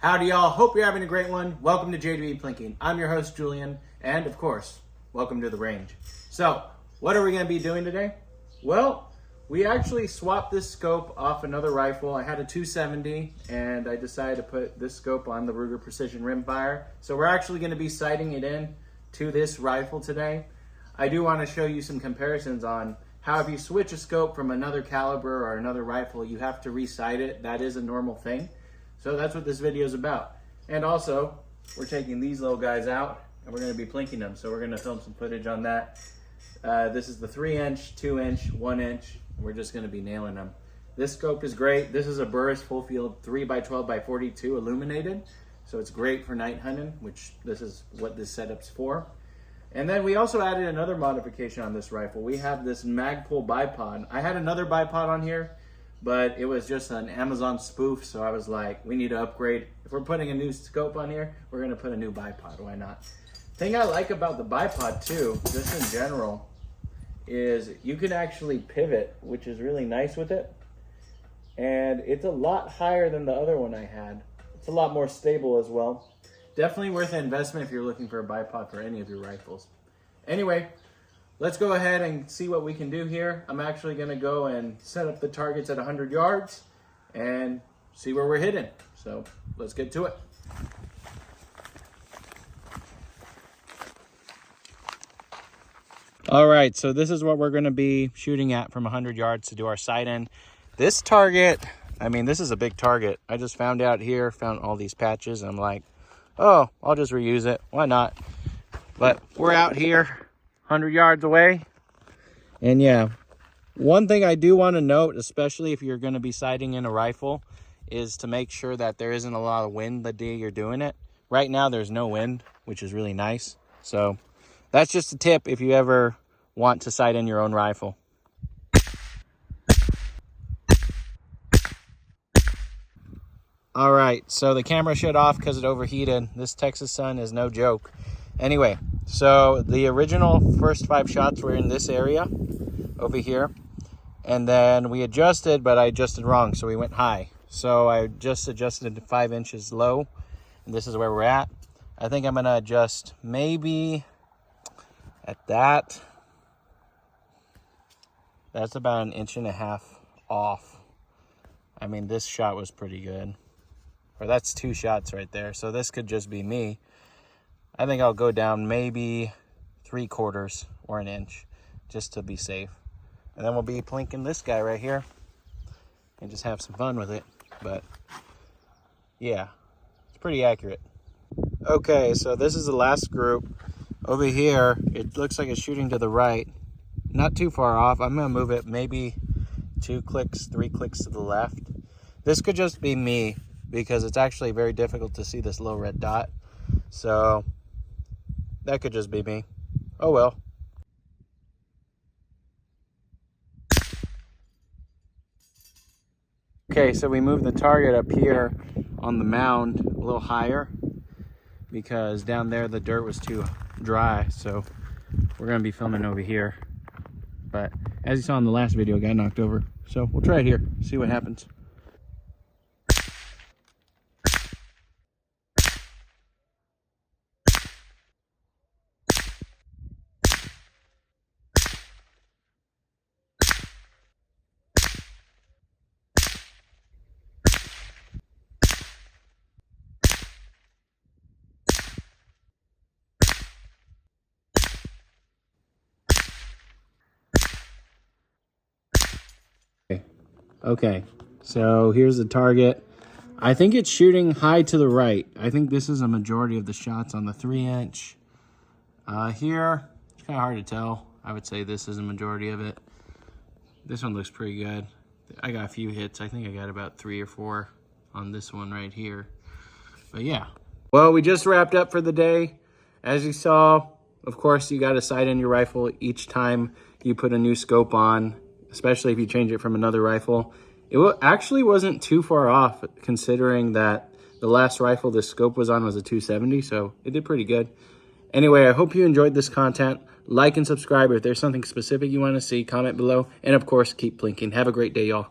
Howdy y'all, hope you're having a great one. Welcome to JDB Plinking. I'm your host Julian, and of course, welcome to the range. So, what are we going to be doing today? Well, we actually swapped this scope off another rifle. I had a 270 and I decided to put this scope on the Ruger Precision Rimfire. So we're actually going to be sighting it in to this rifle today. I do want to show you some comparisons on how if you switch a scope from another caliber or another rifle, you have to resight it. That is a normal thing. So that's what this video is about. And also, we're taking these little guys out and we're going to be plinking them. So we're going to film some footage on that. This is the 3-inch, 2-inch, 1-inch. We're just going to be nailing them. This scope is great. This is a Burris Fullfield 3x12x42 Illuminated. So it's great for night hunting, which this is what this setup's for. And then we also added another modification on this rifle. We have this Magpul Bipod. I had another bipod on here, but it was just an Amazon spoof, so I was like, we need to upgrade. If we're putting a new scope on here, we're gonna put a new bipod, why not? Thing I like about the bipod too, just in general, is you can actually pivot, which is really nice with it. And it's a lot higher than the other one I had. It's a lot more stable as well. Definitely worth an investment if you're looking for a bipod for any of your rifles. Anyway, let's go ahead and see what we can do here. I'm actually gonna go and set up the targets at 100 yards and see where we're hitting. So let's get to it. All right, so this is what we're gonna be shooting at from 100 yards to do our sight in. This target, I mean, this is a big target. I just found out here, found all these patches, and I'm like, oh, I'll just reuse it. Why not? But we're out here 100 yards away. And yeah, one thing I do want to note, especially if you're going to be sighting in a rifle, is to make sure that there isn't a lot of wind the day you're doing it. Right now, there's no wind, which is really nice. So that's just a tip if you ever want to sight in your own rifle. All right, so the camera shut off because it overheated. This Texas sun is no joke. Anyway, so the original first 5 shots were in this area over here. And then we adjusted, but I adjusted wrong, so we went high. So I just adjusted to 5 inches low, and this is where we're at. I think I'm gonna adjust maybe at that. That's about 1.5 inches off. I mean, this shot was pretty good. Or that's 2 shots right there. So this could just be me. I think I'll go down maybe 3/4 or 1 inch just to be safe. And then we'll be plinking this guy right here and just have some fun with it. But yeah, it's pretty accurate. Okay, so this is the last group. Over here, it looks like it's shooting to the right. Not too far off. I'm gonna move it maybe 2 clicks, 3 clicks to the left. This could just be me, because it's actually very difficult to see this little red dot. So that could just be me. Oh well. Okay, so we moved the target up here on the mound a little higher because down there the dirt was too dry. So we're gonna be filming over here. But as you saw in the last video, it got knocked over. So we'll try it here, see what happens. Okay, so here's the target. I think it's shooting high to the right. I think this is a majority of the shots on the 3-inch. Here, it's kind of hard to tell. I would say this is a majority of it. This one looks pretty good. I got a few hits. I think I got about 3 or 4 on this one right here. But yeah. Well, we just wrapped up for the day. As you saw, of course, you got to sight in your rifle each time you put a new scope on, especially if you change it from another rifle. It actually wasn't too far off, considering that the last rifle this scope was on was a 270, so it did pretty good. Anyway, I hope you enjoyed this content. Like and subscribe. If there's something specific you want to see, comment below. And of course, keep plinking. Have a great day, y'all.